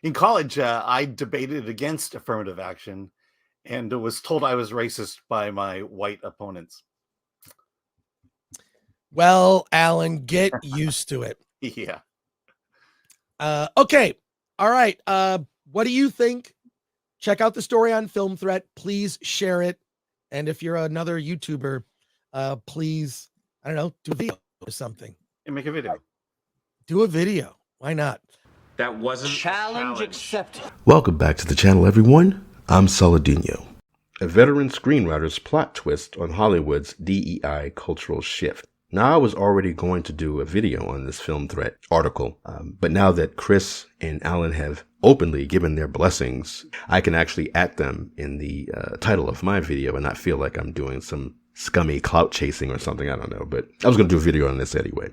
In college, I debated against affirmative action and was told I was racist by my white opponents. Well, Alan, get used to it. Yeah. Okay. All right. What do you think? Check out the story on Film Threat. Please share it. And if you're another YouTuber, please, I don't know, do a video or something. And make a video. Do a video. Why not? That wasn't challenge accepted. Welcome back to the channel, everyone. I'm Saladino. A veteran screenwriter's plot twist on Hollywood's DEI cultural shift. Now, I was already going to do a video on this Film Threat article, but now that Chris and Alan have openly given their blessings, I can actually add them in the title of my video and not feel like I'm doing some scummy clout chasing or something. I don't know, but I was going to do a video on this anyway.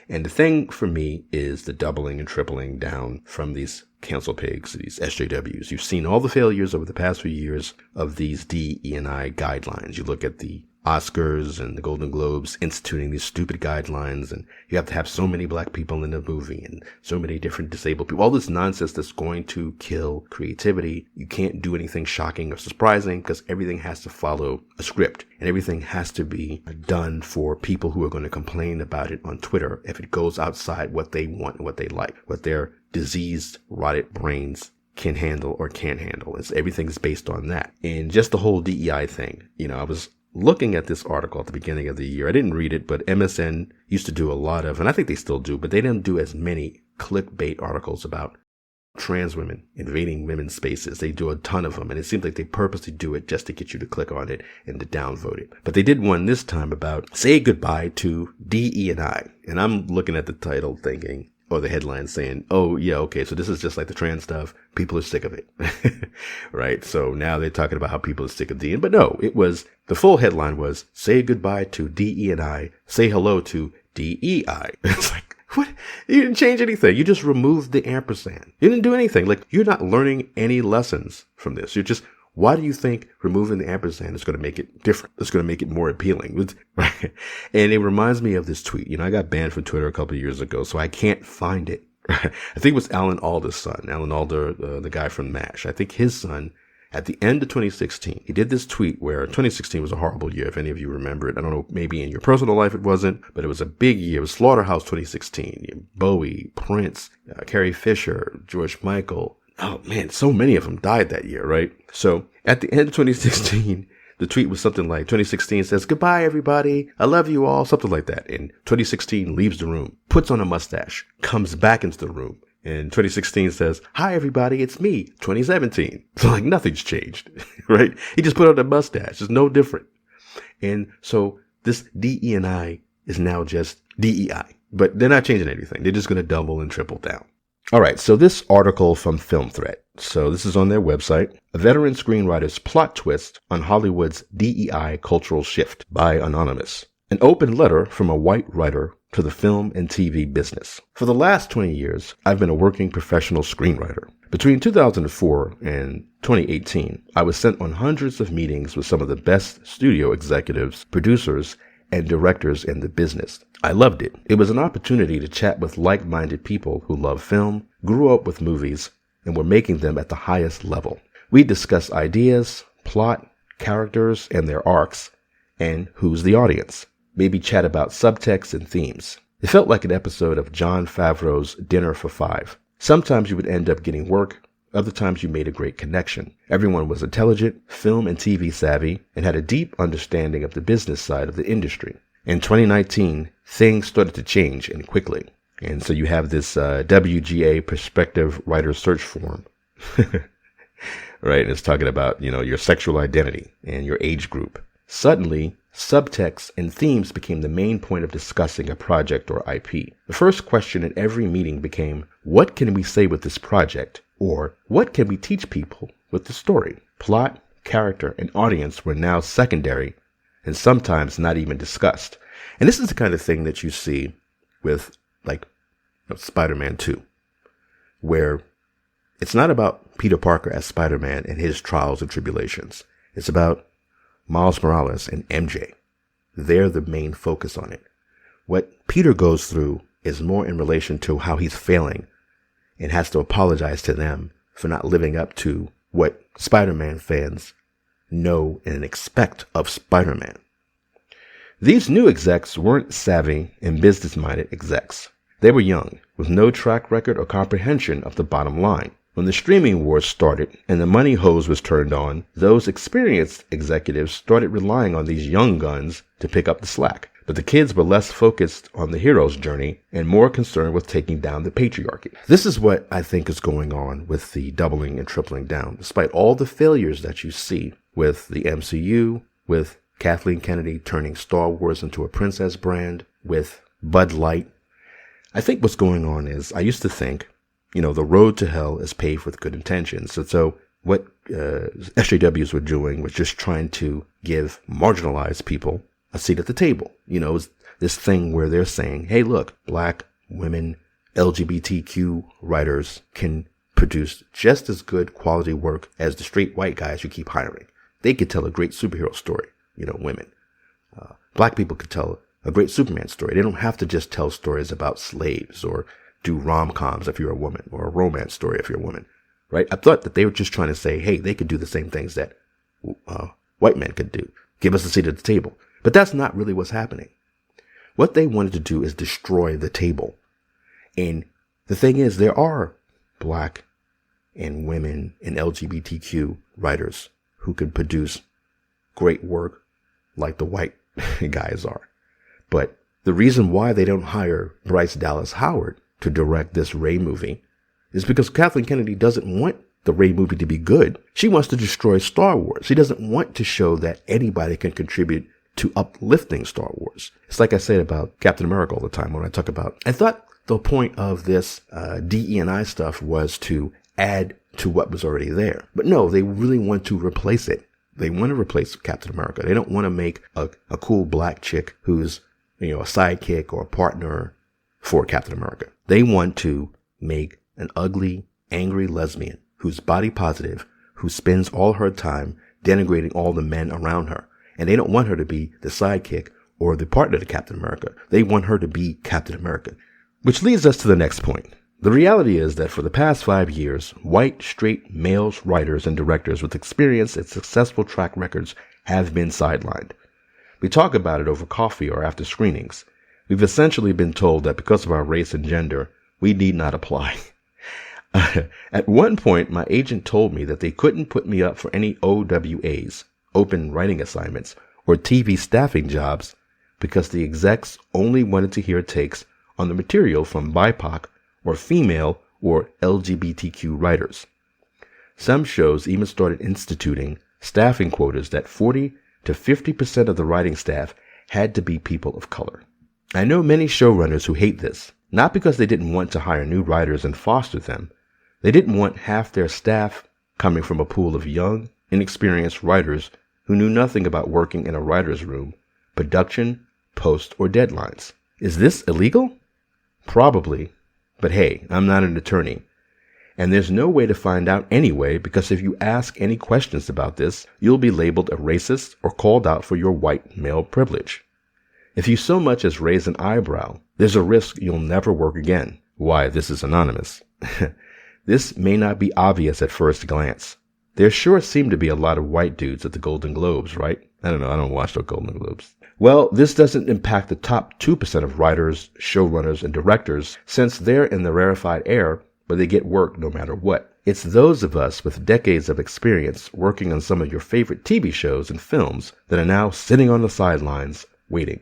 And the thing for me is the doubling and tripling down from these cancel pigs, these SJWs. You've seen all the failures over the past few years of these DE&I guidelines. You look at the Oscars and the Golden Globes instituting these stupid guidelines, and you have to have so many black people in the movie and so many different disabled people. All this nonsense that's going to kill creativity. You can't do anything shocking or surprising because everything has to follow a script, and everything has to be done for people who are going to complain about it on Twitter if it goes outside what they want and what they like, what their diseased, rotted brains can handle or can't handle. Everything's based on that. And just the whole DEI thing, I was looking at this article at the beginning of the year. I didn't read it, but MSN used to do a lot of, and I think they still do, but they didn't do as many clickbait articles about trans women invading women's spaces. They do a ton of them, and it seems like they purposely do it just to get you to click on it and to downvote it. But they did one this time about say goodbye to DE&I, and I'm looking at the title thinking, or the headline saying, oh, yeah, okay, so this is just like the trans stuff. People are sick of it, right? So now they're talking about how people are sick of DE. But no, the full headline was, say goodbye to DE&I, say hello to DEI. It's like, what? You didn't change anything. You just removed the ampersand. You didn't do anything. Like, you're not learning any lessons from this. Why do you think removing the ampersand is going to make it different? It's going to make it more appealing. Right? And it reminds me of this tweet. I got banned from Twitter a couple of years ago, so I can't find it. I think it was Alan Alda's son, Alan Alda, the guy from MASH. I think his son, at the end of 2016, he did this tweet where 2016 was a horrible year, if any of you remember it. I don't know, maybe in your personal life it wasn't, but it was a big year. It was Slaughterhouse 2016. Bowie, Prince, Carrie Fisher, George Michael. Oh man, so many of them died that year, right? So at the end of 2016, the tweet was something like 2016 says, goodbye, everybody. I love you all. Something like that. And 2016 leaves the room, puts on a mustache, comes back into the room. And 2016 says, hi, everybody. It's me, 2017. So like nothing's changed, right? He just put on a mustache. It's no different. And so this DE&I is now just DEI, but they're not changing anything. They're just going to double and triple down. All right, so this article from Film Threat. So this is on their website. A veteran screenwriter's plot twist on Hollywood's DEI cultural shift by Anonymous. An open letter from a white writer to the film and TV business. For the last 20 years, I've been a working professional screenwriter. Between 2004 and 2018, I was sent on hundreds of meetings with some of the best studio executives, producers, and directors in the business. I loved it. It was an opportunity to chat with like-minded people who love film, grew up with movies, and were making them at the highest level. We discussed ideas, plot, characters, and their arcs, and who's the audience. Maybe chat about subtext and themes. It felt like an episode of Jon Favreau's Dinner for Five. Sometimes you would end up getting work, other times you made a great connection. Everyone was intelligent, film and TV savvy, and had a deep understanding of the business side of the industry. In 2019, things started to change and quickly. And so you have this WGA Prospective Writer Search Form, right? And it's talking about, your sexual identity and your age group. Suddenly, subtext and themes became the main point of discussing a project or IP. The first question at every meeting became, what can we say with this project? Or what can we teach people with the story? Plot, character, and audience were now secondary and sometimes not even discussed. And this is the kind of thing that you see with Spider-Man 2, where it's not about Peter Parker as Spider-Man and his trials and tribulations. It's about Miles Morales and MJ. they're the main focus on it. What Peter goes through is more in relation to how he's failing and has to apologize to them for not living up to what Spider-Man fans know and expect of Spider-Man. These new execs weren't savvy and business-minded execs. They were young, with no track record or comprehension of the bottom line. When the streaming wars started and the money hose was turned on, those experienced executives started relying on these young guns to pick up the slack. But the kids were less focused on the hero's journey and more concerned with taking down the patriarchy. This is what I think is going on with the doubling and tripling down. Despite all the failures that you see with the MCU, with Kathleen Kennedy turning Star Wars into a princess brand, with Bud Light, I think what's going on is, I used to think, the road to hell is paved with good intentions. And so what SJWs were doing was just trying to give marginalized people a seat at the table. It's this thing where they're saying, hey, look, black, women, LGBTQ writers can produce just as good quality work as the straight white guys you keep hiring. They could tell a great superhero story, women. Black people could tell a great Superman story. They don't have to just tell stories about slaves or do rom-coms if you're a woman, or a romance story if you're a woman, right? I thought that they were just trying to say, hey, they could do the same things that white men could do. Give us a seat at the table. But that's not really what's happening. What they wanted to do is destroy the table. And the thing is, there are black and women and LGBTQ writers who can produce great work like the white guys are. But the reason why they don't hire Bryce Dallas Howard to direct this Rey movie is because Kathleen Kennedy doesn't want the Rey movie to be good. She wants to destroy Star Wars. She doesn't want to show that anybody can contribute to uplifting Star Wars. It's like I said about Captain America all the time when I talk about, I thought the point of this DE&I stuff was to add to what was already there. But no, they really want to replace it. They want to replace Captain America. They don't want to make a cool black chick who's, a sidekick or a partner for Captain America. They want to make an ugly, angry lesbian who's body positive, who spends all her time denigrating all the men around her. And they don't want her to be the sidekick or the partner to Captain America. They want her to be Captain America. Which leads us to the next point. The reality is that for the past 5 years, white, straight, males, writers, and directors with experience and successful track records have been sidelined. We talk about it over coffee or after screenings. We've essentially been told that because of our race and gender, we need not apply. At one point, my agent told me that they couldn't put me up for any OWAs, open writing assignments, or TV staffing jobs because the execs only wanted to hear takes on the material from BIPOC or female or LGBTQ writers. Some shows even started instituting staffing quotas that 40 to 50% of the writing staff had to be people of color. I know many showrunners who hate this, not because they didn't want to hire new writers and foster them. They didn't want half their staff coming from a pool of young, inexperienced writers who knew nothing about working in a writer's room, production, post, or deadlines. Is this illegal? Probably. But hey, I'm not an attorney. And there's no way to find out anyway, because if you ask any questions about this, you'll be labeled a racist or called out for your white male privilege. If you so much as raise an eyebrow, there's a risk you'll never work again. Why, this is anonymous. This may not be obvious at first glance. There sure seem to be a lot of white dudes at the Golden Globes, right? I don't know, I don't watch the Golden Globes. Well, this doesn't impact the top 2% of writers, showrunners, and directors, since they're in the rarefied air, but they get work no matter what. It's those of us with decades of experience working on some of your favorite TV shows and films that are now sitting on the sidelines waiting.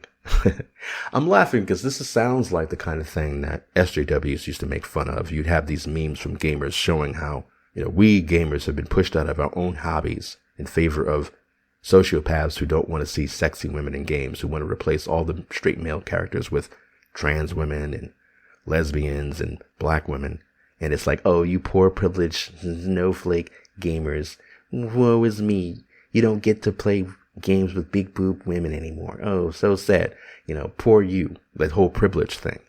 I'm laughing because this sounds like the kind of thing that SJWs used to make fun of. You'd have these memes from gamers showing how, we gamers have been pushed out of our own hobbies in favor of sociopaths who don't want to see sexy women in games, who want to replace all the straight male characters with trans women and lesbians and black women. And it's like, oh, you poor privileged snowflake gamers. Woe is me. You don't get to play games with big boob women anymore. Oh, so sad. Poor you. That whole privilege thing.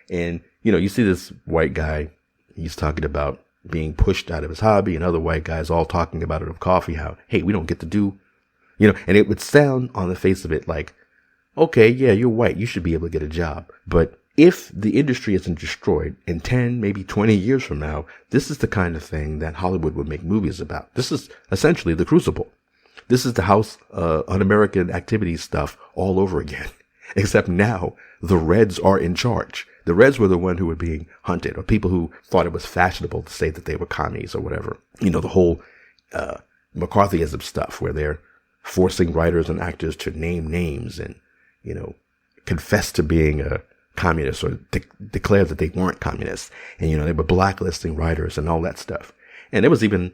And, you see this white guy, he's talking about being pushed out of his hobby, and other white guys all talking about it of coffee, how, hey, we don't get to do, and it would sound on the face of it like okay, yeah, you're white. You should be able to get a job. But if the industry isn't destroyed in 10, maybe 20 years from now, this is the kind of thing that Hollywood would make movies about. This is essentially The Crucible. This is the House Un-American Activities stuff all over again. Except now, the Reds are in charge. The Reds were the one who were being hunted, or people who thought it was fashionable to say that they were commies or whatever. You know, the whole McCarthyism stuff where they're forcing writers and actors to name names and, you know, confess to being a communist or declare that they weren't communists. And, you know, they were blacklisting writers and all that stuff. And it was even,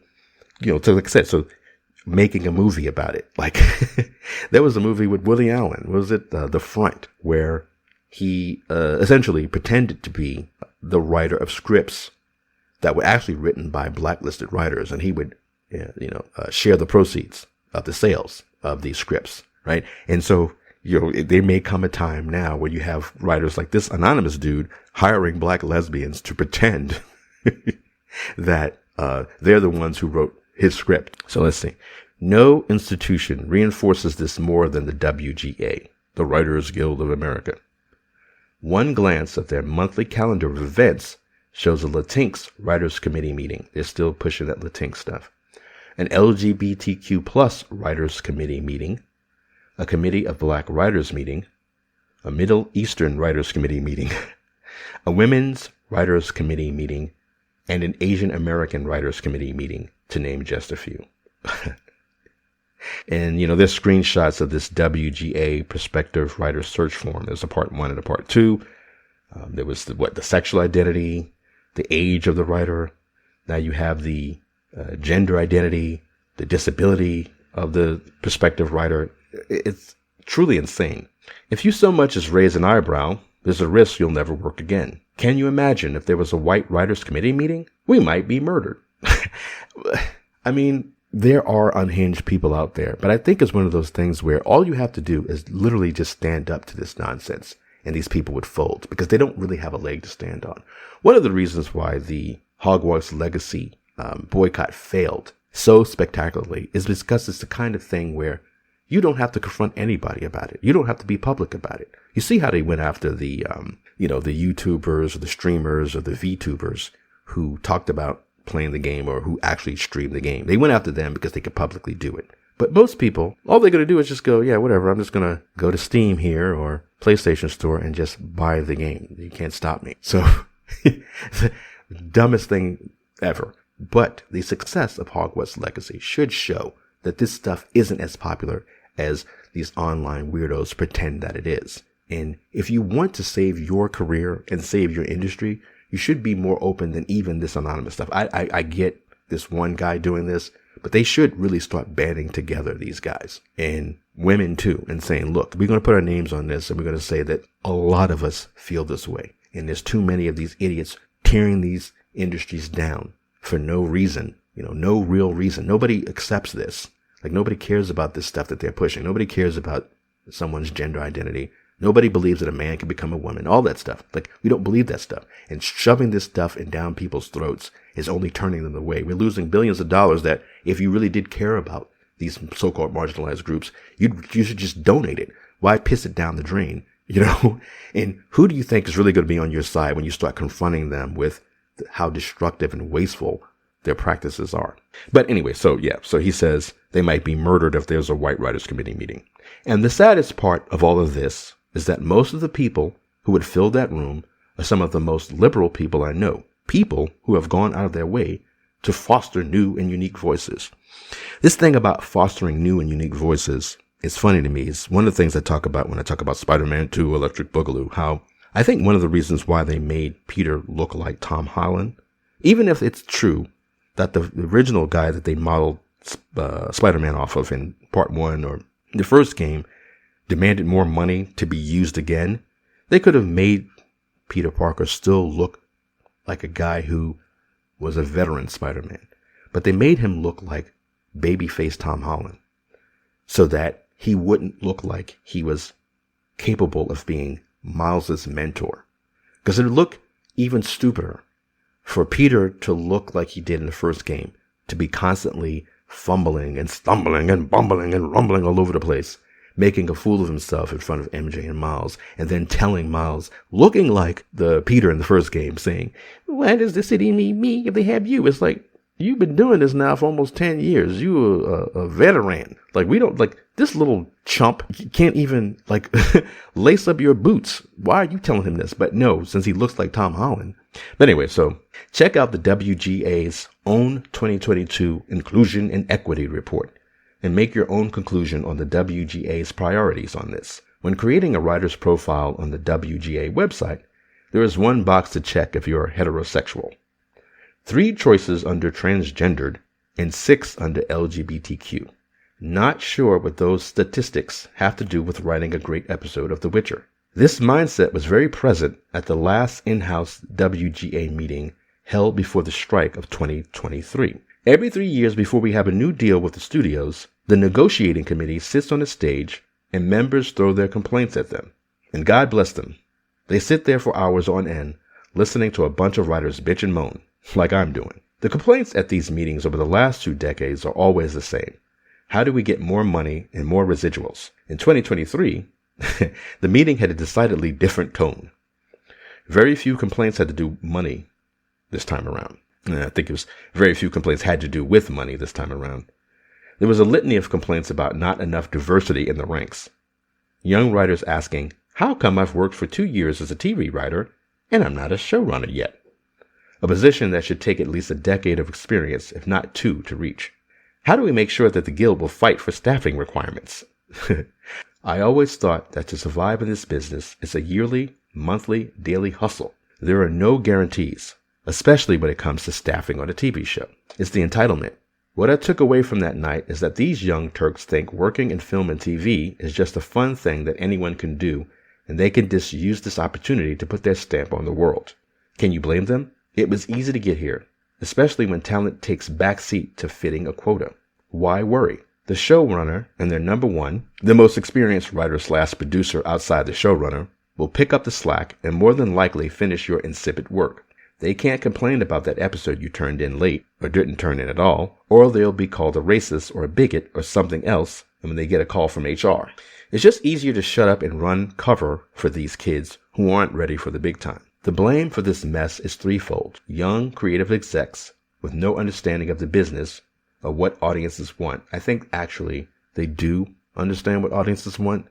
you know, like I said, so making a movie about it. Like there was a movie with Woody Allen. Was it The Front, where he essentially pretended to be the writer of scripts that were actually written by blacklisted writers, and he would, share the proceeds of the sales of these scripts, right? And so, you know, there may come a time now where you have writers like this anonymous dude hiring black lesbians to pretend that they're the ones who wrote his script. So let's see. No institution reinforces this more than the WGA, the Writers Guild of America. One glance at their monthly calendar of events shows a Latinx Writers Committee meeting. They're still pushing that Latinx stuff. An LGBTQ plus Writers Committee meeting, a Committee of Black Writers meeting, a Middle Eastern Writers Committee meeting, a Women's Writers Committee meeting, and an Asian American Writers Committee meeting, to name just a few. And, you know, there's screenshots of this WGA prospective writer search form. There's a part 1 and a part 2. There was the sexual identity, the age of the writer. Now you have the gender identity, the disability of the prospective writer. It's truly insane. If you so much as raise an eyebrow, there's a risk you'll never work again. Can you imagine if there was a white writers committee meeting? We might be murdered. I mean, there are unhinged people out there, but I think it's one of those things where all you have to do is literally just stand up to this nonsense, and these people would fold because they don't really have a leg to stand on. One of the reasons why the Hogwarts Legacy boycott failed so spectacularly is because it's the kind of thing where you don't have to confront anybody about it. You don't have to be public about it. You see how they went after the YouTubers or the streamers or the VTubers who talked about playing the game or who actually streamed the game. They went after them because they could publicly do it. But most people, all they're going to do is just go, yeah, whatever. I'm just going to go to Steam here or PlayStation Store and just buy the game. You can't stop me. So the dumbest thing ever. But the success of Hogwarts Legacy should show that this stuff isn't as popular as these online weirdos pretend that it is. And if you want to save your career and save your industry, you should be more open than even this anonymous stuff. I get this one guy doing this, but they should really start banding together, these guys and women too, and saying, look, we're going to put our names on this and we're going to say that a lot of us feel this way. And there's too many of these idiots tearing these industries down for no reason, no real reason. Nobody accepts this. Like, nobody cares about this stuff that they're pushing. Nobody cares about someone's gender identity. Nobody believes that a man can become a woman, all that stuff. Like, we don't believe that stuff. And shoving this stuff in down people's throats is only turning them away. We're losing billions of dollars that if you really did care about these so-called marginalized groups, you should just donate it. Why piss it down the drain, And who do you think is really going to be on your side when you start confronting them with how destructive and wasteful their practices are? But anyway, so he says they might be murdered if there's a white writers committee meeting. And the saddest part of all of this is that most of the people who would fill that room are some of the most liberal people I know. People who have gone out of their way to foster new and unique voices. This thing about fostering new and unique voices is funny to me. It's one of the things I talk about when I talk about Spider-Man 2, Electric Boogaloo, how I think one of the reasons why they made Peter look like Tom Holland, even if it's true that the original guy that they modeled Spider-Man off of in part 1 or the first game demanded more money to be used again, they could have made Peter Parker still look like a guy who was a veteran Spider-Man. But they made him look like babyface Tom Holland so that he wouldn't look like he was capable of being Miles's mentor. Because it would look even stupider for Peter to look like he did in the first game, to be constantly fumbling and stumbling and bumbling and rumbling all over the place, making a fool of himself in front of MJ and Miles, and then telling Miles, looking like the Peter in the first game, saying, why does the city need me if they have you? It's like, you've been doing this now for almost 10 years. You a veteran. Like, we don't, like, this little chump can't even, like, lace up your boots. Why are you telling him this? But no, since he looks like Tom Holland. But anyway, so check out the WGA's own 2022 Inclusion and Equity Report and make your own conclusion on the WGA's priorities on this. When creating a writer's profile on the WGA website, there is one box to check if you're heterosexual, 3 choices under transgendered, and 6 under LGBTQ. Not sure what those statistics have to do with writing a great episode of The Witcher. This mindset was very present at the last in-house WGA meeting held before the strike of 2023. Every 3 years before we have a new deal with the studios, the negotiating committee sits on a stage and members throw their complaints at them. And God bless them. They sit there for hours on end, listening to a bunch of writers bitch and moan, like I'm doing. The complaints at these meetings over the last 2 decades are always the same. How do we get more money and more residuals? In 2023, the meeting had a decidedly different tone. Very few complaints had to do money this time around. And I think it was very few complaints had to do with money this time around. There was a litany of complaints about not enough diversity in the ranks. Young writers asking, how come I've worked for 2 years as a TV writer and I'm not a showrunner yet? A position that should take at least a decade of experience, if not 2, to reach. How do we make sure that the guild will fight for staffing requirements? I always thought that to survive in this business, it's a yearly, monthly, daily hustle. There are no guarantees, especially when it comes to staffing on a TV show. It's the entitlement. What I took away from that night is that these young Turks think working in film and TV is just a fun thing that anyone can do, and they can just use this opportunity to put their stamp on the world. Can you blame them? It was easy to get here, especially when talent takes backseat to fitting a quota. Why worry? The showrunner and their number one, the most experienced writer/producer outside the showrunner, will pick up the slack and more than likely finish your insipid work. They can't complain about that episode you turned in late or didn't turn in at all, or they'll be called a racist or a bigot or something else when they get a call from HR. It's just easier to shut up and run cover for these kids who aren't ready for the big time. The blame for this mess is threefold. Young creative execs with no understanding of the business of what audiences want. I think actually they do understand what audiences want,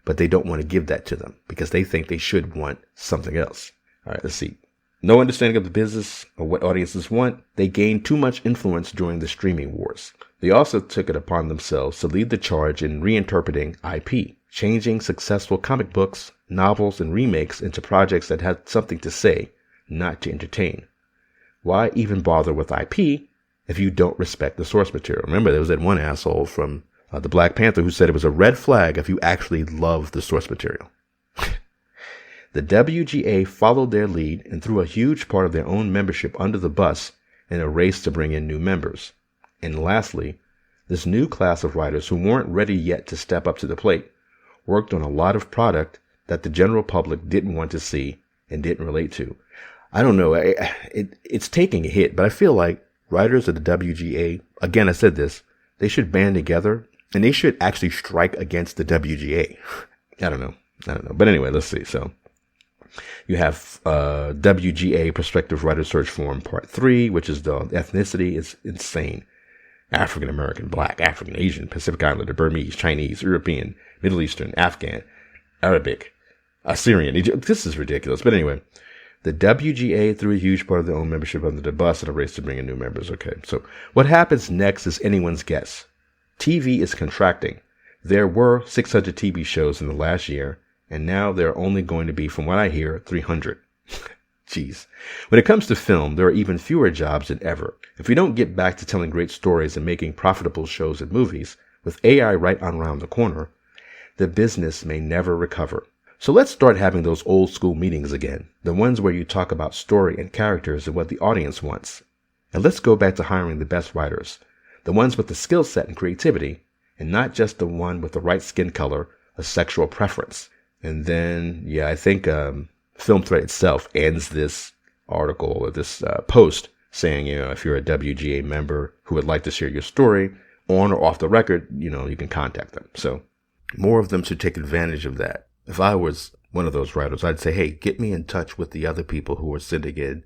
but they don't want to give that to them because they think they should want something else. All right, let's see. No understanding of the business or what audiences want. They gained too much influence during the streaming wars. They also took it upon themselves to lead the charge in reinterpreting IP, changing successful comic books, novels, and remakes into projects that had something to say, not to entertain. Why even bother with IP if you don't respect the source material? Remember, there was that one asshole from the Black Panther who said it was a red flag if you actually love the source material. The WGA followed their lead and threw a huge part of their own membership under the bus in a race to bring in new members. And lastly, this new class of writers who weren't ready yet to step up to the plate worked on a lot of product that the general public didn't want to see and didn't relate to. I don't know, it's taking a hit, but I feel like writers of the WGA, again, I said this, they should band together and they should actually strike against the WGA. I don't know. But anyway, let's see. So you have WGA Prospective Writer Search Forum Part 3, which is the ethnicity. It's insane. African American, Black, African, Asian, Pacific Islander, Burmese, Chinese, European, Middle Eastern, Afghan, Arabic, Assyrian. Egypt. This is ridiculous. But anyway, the WGA threw a huge part of their own membership under the bus in a race to bring in new members. Okay, so what happens next is anyone's guess. TV is contracting. There were 600 TV shows in the last year, and now there are only going to be, from what I hear, 300. Jeez. When it comes to film, there are even fewer jobs than ever. If we don't get back to telling great stories and making profitable shows and movies, with AI right on around the corner, the business may never recover. So let's start having those old school meetings again, the ones where you talk about story and characters and what the audience wants. And let's go back to hiring the best writers, the ones with the skill set and creativity, and not just the one with the right skin color or sexual preference. And then, I think Film Thread itself ends this article or this post saying, if you're a WGA member who would like to share your story on or off the record, you can contact them. So More of them should take advantage of that. If I was one of those writers, I'd say, hey, get me in touch with the other people who are sending in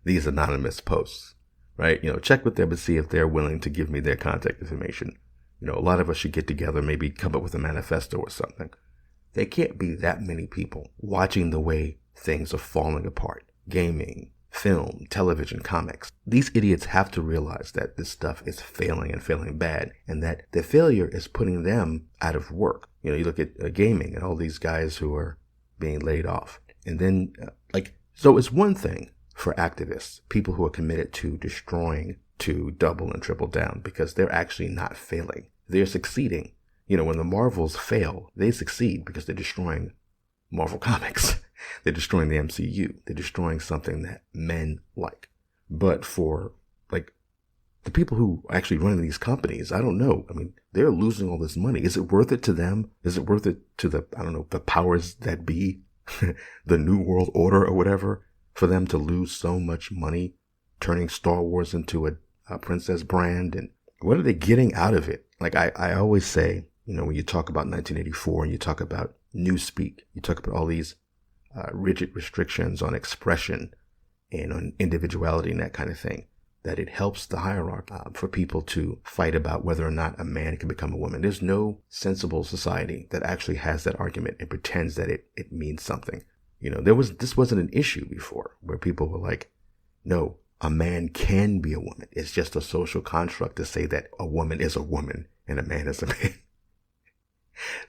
these anonymous posts, right? Check with them and see if they're willing to give me their contact information. A lot of us should get together, maybe come up with a manifesto or something. There can't be that many people watching the way things are falling apart. Gaming, film, television, comics. These idiots have to realize that this stuff is failing and failing bad, and that the failure is putting them out of work. You look at gaming and all these guys who are being laid off. And then, so it's one thing for activists, people who are committed to destroying, to double and triple down, because they're actually not failing. They're succeeding. When the Marvels fail, they succeed because they're destroying Marvel Comics. They're destroying the MCU. They're destroying something that men like. But for, the people who are actually running these companies, I don't know. I mean, they're losing all this money. Is it worth it to them? Is it worth it to the powers that be, the New World Order or whatever, for them to lose so much money, turning Star Wars into a princess brand? And what are they getting out of it? I always say, when you talk about 1984 and you talk about newspeak, you talk about all these rigid restrictions on expression and on individuality and that kind of thing, that it helps the hierarchy for people to fight about whether or not a man can become a woman. There's no sensible society that actually has that argument and pretends that it means something. This wasn't an issue before, where people were like, no, a man can be a woman. It's just a social construct to say that a woman is a woman and a man is a man.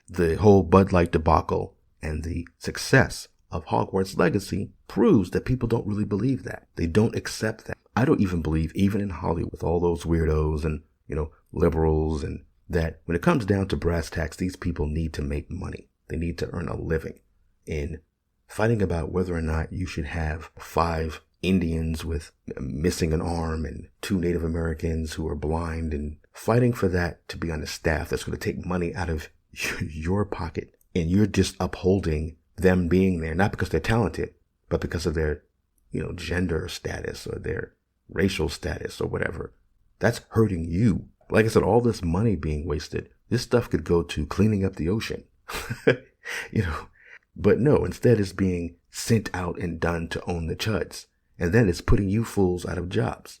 The whole Bud Light debacle and the success of Hogwarts Legacy proves that people don't really believe that. They don't accept that. I don't even believe, even in Hollywood, with all those weirdos and, liberals, and that when it comes down to brass tacks, these people need to make money. They need to earn a living. In fighting about whether or not you should have 5 Indians with missing an arm and 2 Native Americans who are blind, and fighting for that to be on the staff that's going to take money out of your pocket, and you're just upholding them being there, not because they're talented, but because of their, gender status or their racial status or whatever. That's hurting you. Like I said, all this money being wasted, this stuff could go to cleaning up the ocean, but no, instead it's being sent out and done to own the chuds. And then it's putting you fools out of jobs.